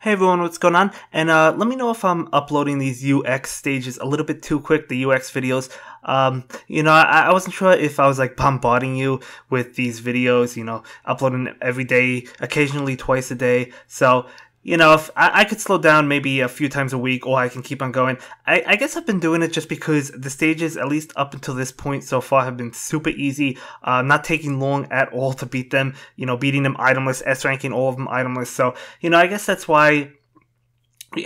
Hey everyone, what's going on? And let me know if I'm uploading these UX stages a little bit too quick, the UX videos. I wasn't sure if I was like bombarding you with these videos, uploading every day, occasionally twice a day. So, if I could slow down maybe a few times a week, or I can keep on going. I guess I've been doing it just because the stages, at least up until this point so far, have been super easy, not taking long at all to beat them, beating them itemless, S-ranking all of them itemless. So, I guess that's why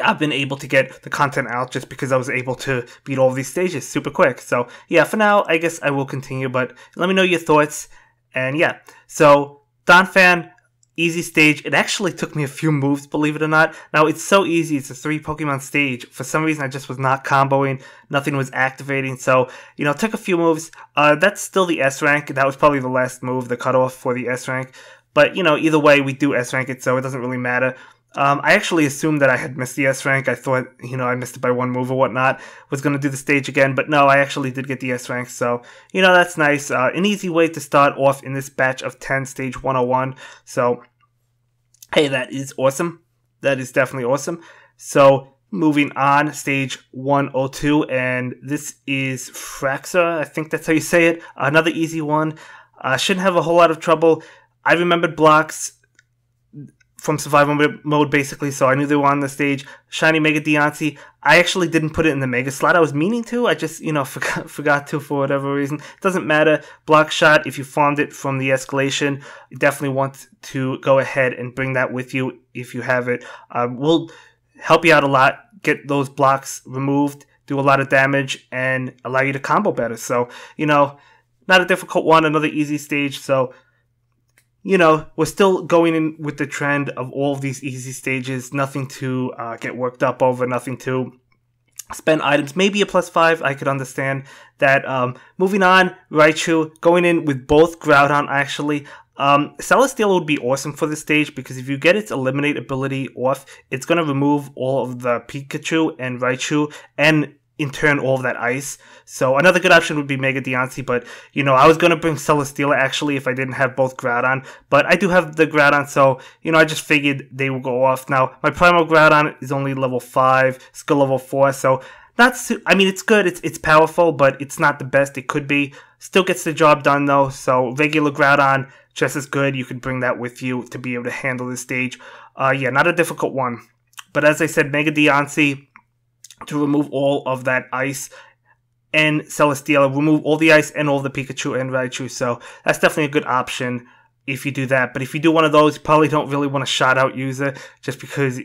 I've been able to get the content out, just because I was able to beat all of these stages super quick. So, yeah, for now, I guess I will continue, but let me know your thoughts. And yeah, so Donphan, easy stage. It actually took me a few moves, believe it or not. Now, it's so easy. It's a 3 Pokemon stage. For some reason, I just was not comboing. Nothing was activating. So, it took a few moves. That's still the S rank. That was probably the last move, the cutoff for the S rank. But, either way, we do S rank it, so it doesn't really matter. I actually assumed that I had missed the S rank. I thought, I missed it by 1 move or whatnot. Was going to do the stage again, but no, I actually did get the S rank. So, that's nice. An easy way to start off in this batch of 10, stage 101. So, hey, that is awesome. That is definitely awesome. So, moving on, stage 102, and this is Fraxa. I think that's how you say it. Another easy one. Shouldn't have a whole lot of trouble. I remembered blocks from survival mode, basically, so I knew they were on the stage. Shiny Mega Deontay. I actually didn't put it in the Mega slot. I was meaning to. I just, forgot to for whatever reason. Doesn't matter. Block Shot, if you farmed it from the escalation, you definitely want to go ahead and bring that with you if you have it. Will help you out a lot. Get those blocks removed, do a lot of damage, and allow you to combo better. So, not a difficult one. Another easy stage, so we're still going in with the trend of all of these easy stages. Nothing to get worked up over, nothing to spend items. Maybe a +5, I could understand that. Moving on, Raichu, going in with both Groudon, actually. Celesteela would be awesome for this stage, because if you get its Eliminate ability off, it's going to remove all of the Pikachu and Raichu, and in turn all of that ice. So another good option would be Mega Deontay, but I was going to bring Celesteela actually if I didn't have both Groudon, but I do have the Groudon, so I just figured they will go off. Now my Primal Groudon is only level 5, skill level 4, so it's good, it's powerful, but it's not the best it could be. Still gets the job done though, so regular Groudon, just as good. You could bring that with you to be able to handle this stage. Yeah, not a difficult one, but as I said, Mega Deontay to remove all of that ice, and Celesteela, remove all the ice and all the Pikachu and Raichu, so that's definitely a good option if you do that. But if you do one of those, you probably don't really want to shout out user, just because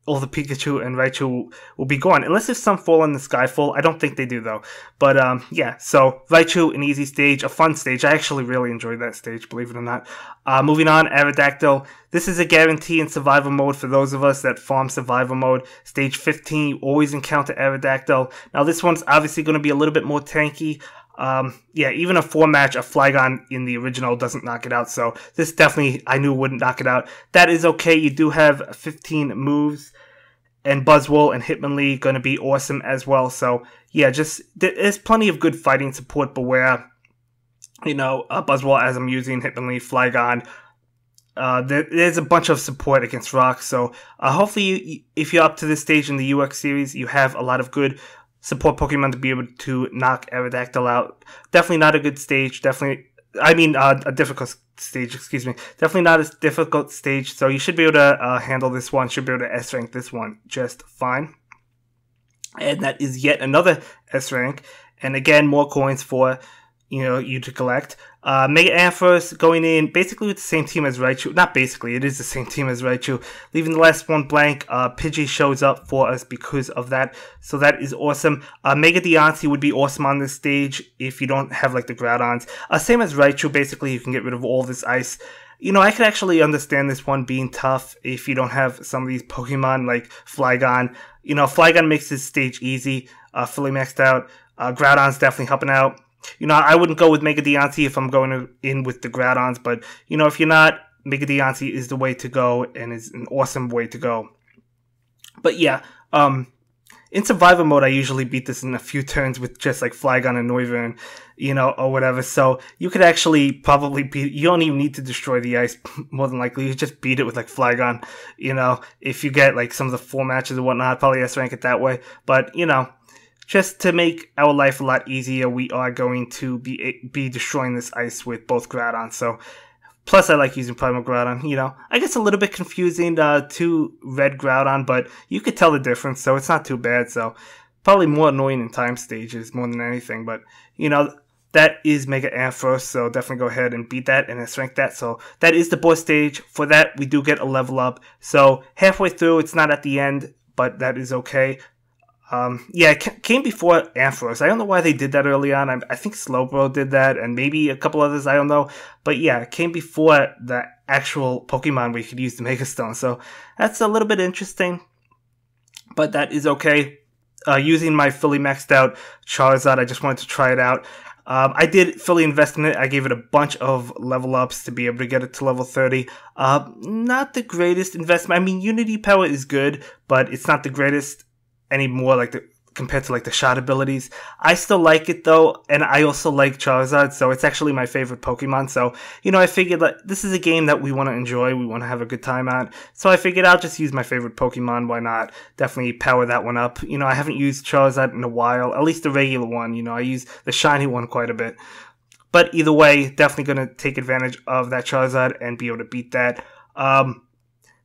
all the Pikachu and Raichu will be gone, unless there's some fall in the Skyfall. I don't think they do though. But yeah, so Raichu, an easy stage, a fun stage. I actually really enjoyed that stage, believe it or not. Moving on, Aerodactyl. This is a guarantee in survival mode for those of us that farm survival mode. Stage 15, you always encounter Aerodactyl. Now this one's obviously going to be a little bit more tanky. Yeah, even a 4-match, a Flygon in the original doesn't knock it out, so this definitely, I knew, wouldn't knock it out. That is okay. You do have 15 moves, and Buzzwole and Hitmonlee going to be awesome as well. So yeah, there's plenty of good fighting support. Beware, Buzzwole as I'm using, Hitmonlee, Flygon. There's a bunch of support against rocks, so hopefully if you're up to this stage in the UX series, you have a lot of good support Pokemon to be able to knock Aerodactyl out. Definitely not a good stage. A difficult stage, excuse me. Definitely not a difficult stage, so you should be able to handle this one. Should be able to S-rank this one just fine. And that is yet another S-rank. And again, more coins for you to collect. Mega Ampharos going in basically with the same team as Raichu. Not basically, it is the same team as Raichu. Leaving the last one blank. Pidgey shows up for us because of that. So that is awesome. Mega Deontay would be awesome on this stage if you don't have like the Groudons. Same as Raichu, basically you can get rid of all this ice. I could actually understand this one being tough if you don't have some of these Pokemon like Flygon. Flygon makes this stage easy, fully maxed out. Groudon's definitely helping out. I wouldn't go with Mega Deontay if I'm going in with the Groudons, but, if you're not, Mega Deontay is the way to go, and is an awesome way to go. But yeah, in survivor mode, I usually beat this in a few turns with just like Flygon and Noivern, or whatever. So you could actually probably beat, you don't even need to destroy the ice, more than likely. You just beat it with like Flygon, if you get like some of the 4 matches or whatnot, probably S-rank it that way. But, just to make our life a lot easier, we are going to be destroying this ice with both Groudon. So, plus I like using Primal Groudon, I guess a little bit confusing, 2 red Groudon, but you could tell the difference, so it's not too bad. So, probably more annoying in time stages more than anything, but, that is Mega Ampharos, so definitely go ahead and beat that and S-rank that. So, that is the boss stage. For that, we do get a level up. So, halfway through, it's not at the end, but that is okay. It came before Ampharos. I don't know why they did that early on. I think Slowbro did that, and maybe a couple others, I don't know. But yeah, it came before the actual Pokemon where you could use the Mega Stone. So that's a little bit interesting, but that is okay. Using my fully maxed out Charizard, I just wanted to try it out. I did fully invest in it. I gave it a bunch of level ups to be able to get it to level 30. Not the greatest investment. I mean, Unity Power is good, but it's not the greatest anymore, compared to the shot abilities. I still like it though, and I also like Charizard, so it's actually my favorite Pokemon. So, I figured that this is a game that we want to enjoy, we want to have a good time at. So I figured I'll just use my favorite Pokemon, why not? Definitely power that one up. I haven't used Charizard in a while, at least the regular one. I use the shiny one quite a bit. But either way, definitely going to take advantage of that Charizard and be able to beat that.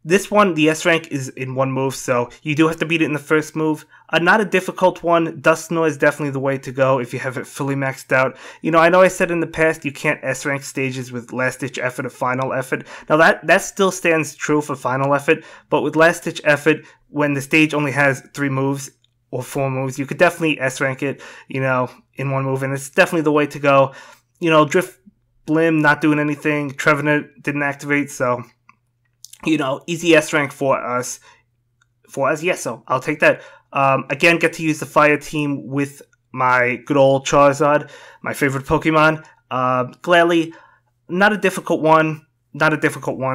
This one, the S-rank is in 1 move, so you do have to beat it in the first move. Not a difficult one. Dusknoir is definitely the way to go if you have it fully maxed out. I know I said in the past you can't S-rank stages with last-ditch effort or final effort. Now that still stands true for final effort, but with last-ditch effort, when the stage only has 3 moves or 4 moves, you could definitely S-rank it, in 1 move, and it's definitely the way to go. Drift Blim not doing anything. Trevenant didn't activate, so easy S-rank for us. Yeah, so I'll take that. Again, get to use the Fire Team with my good old Charizard, my favorite Pokemon. Gladly, not a difficult one,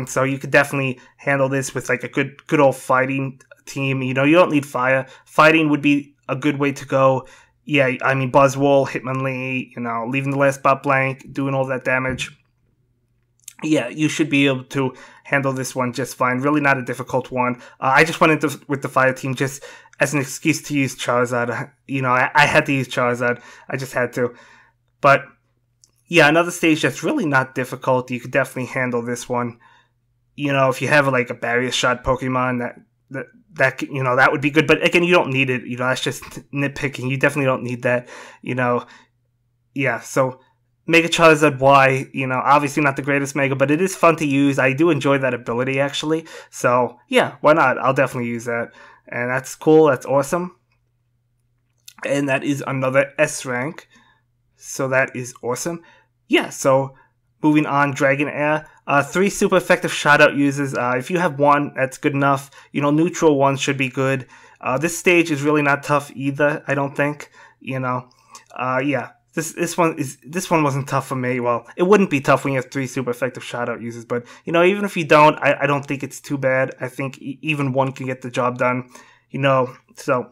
so you could definitely handle this with a good old fighting team. You don't need fire. Fighting would be a good way to go. Yeah, I mean, Buzzwole, Hitmonlee, leaving the last spot blank, doing all that damage. Yeah, you should be able to handle this one just fine. Really not a difficult one. I just went into with the Fire Team just as an excuse to use Charizard. I had to use Charizard. I just had to. But, yeah, another stage that's really not difficult. You could definitely handle this one. If you have, a Barrier Shot Pokemon, that would be good. But, again, you don't need it. That's just nitpicking. You definitely don't need that. Yeah, so Mega Charizard Y, obviously not the greatest Mega, but it is fun to use. I do enjoy that ability, actually. So, yeah, why not? I'll definitely use that. And that's cool. That's awesome. And that is another S-rank. So that is awesome. Yeah, so moving on, Dragonair. 3 super effective shout-out uses. If you have 1, that's good enough. Neutral ones should be good. This stage is really not tough either, I don't think. Yeah. This one wasn't tough for me. Well, it wouldn't be tough when you have 3 super effective shout-out uses, but even if you don't, I don't think it's too bad. I think even 1 can get the job done. So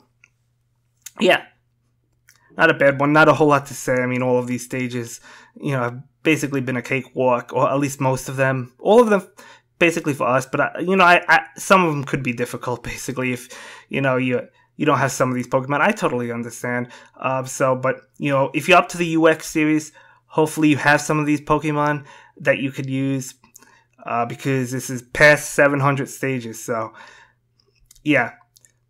yeah, not a bad one. Not a whole lot to say. I mean, all of these stages, have basically been a cakewalk, or at least most of them. All of them basically for us, but some of them could be difficult. Basically, if you don't have some of these Pokemon. I totally understand. But if you're up to the UX series, hopefully you have some of these Pokemon that you could use, because this is past 700 stages. So, yeah.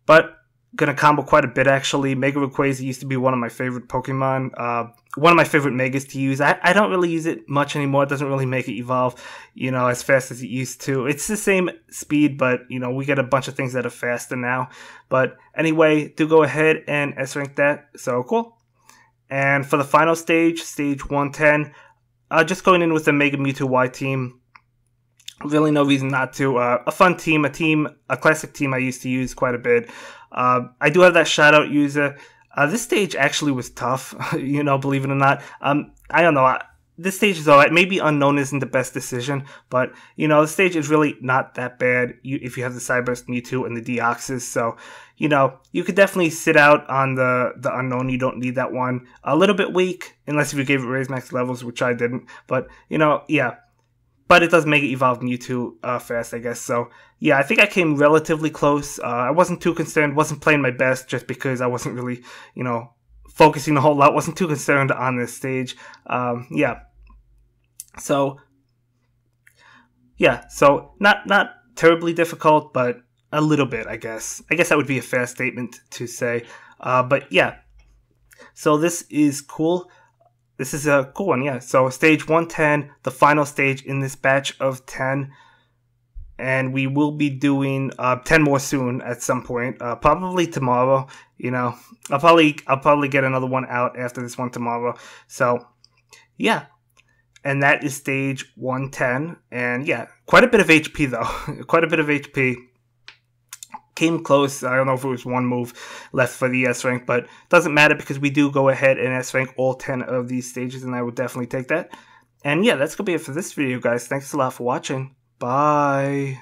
But gonna combo quite a bit, actually. Mega Rayquaza used to be one of my favorite Pokemon. One of my favorite Megas to use. I don't really use it much anymore. It doesn't really make it evolve, as fast as it used to. It's the same speed, but, we get a bunch of things that are faster now. But anyway, do go ahead and S-rank that. So, cool. And for the final stage, stage 110, just going in with the Mega Mewtwo Y team. Really no reason not to. A fun team, a classic team I used to use quite a bit. I do have that shout-out user. This stage actually was tough, believe it or not. I don't know. this stage is alright. Maybe unknown isn't the best decision, but you know, the stage is really not that bad if you have the Cyburst Mewtwo and the Deoxys. So, you know, you could definitely sit out on the unknown. You don't need that one. A little bit weak, unless if you gave it raise max levels, which I didn't. But, you know, yeah. But it does make it evolve Mewtwo fast, I guess. So, yeah, I think I came relatively close. I wasn't too concerned. Wasn't playing my best just because I wasn't really, you know, focusing a whole lot. Wasn't too concerned on this stage. Yeah. So, yeah. So, not terribly difficult, but a little bit, I guess. I guess that would be a fair statement to say. But, yeah. So, this is cool. This is a cool one, yeah. So stage 110, the final stage in this batch of 10. And we will be doing 10 more soon at some point. Probably tomorrow, you know. I'll probably get another one out after this one tomorrow. So, yeah. And that is stage 110. And yeah, quite a bit of HP though. Quite a bit of HP. Came close. I don't know if it was one move left for the S rank, but doesn't matter because we do go ahead and S rank all 10 of these stages, and I would definitely take that. And yeah, that's gonna be it for this video, guys. Thanks a lot for watching. Bye.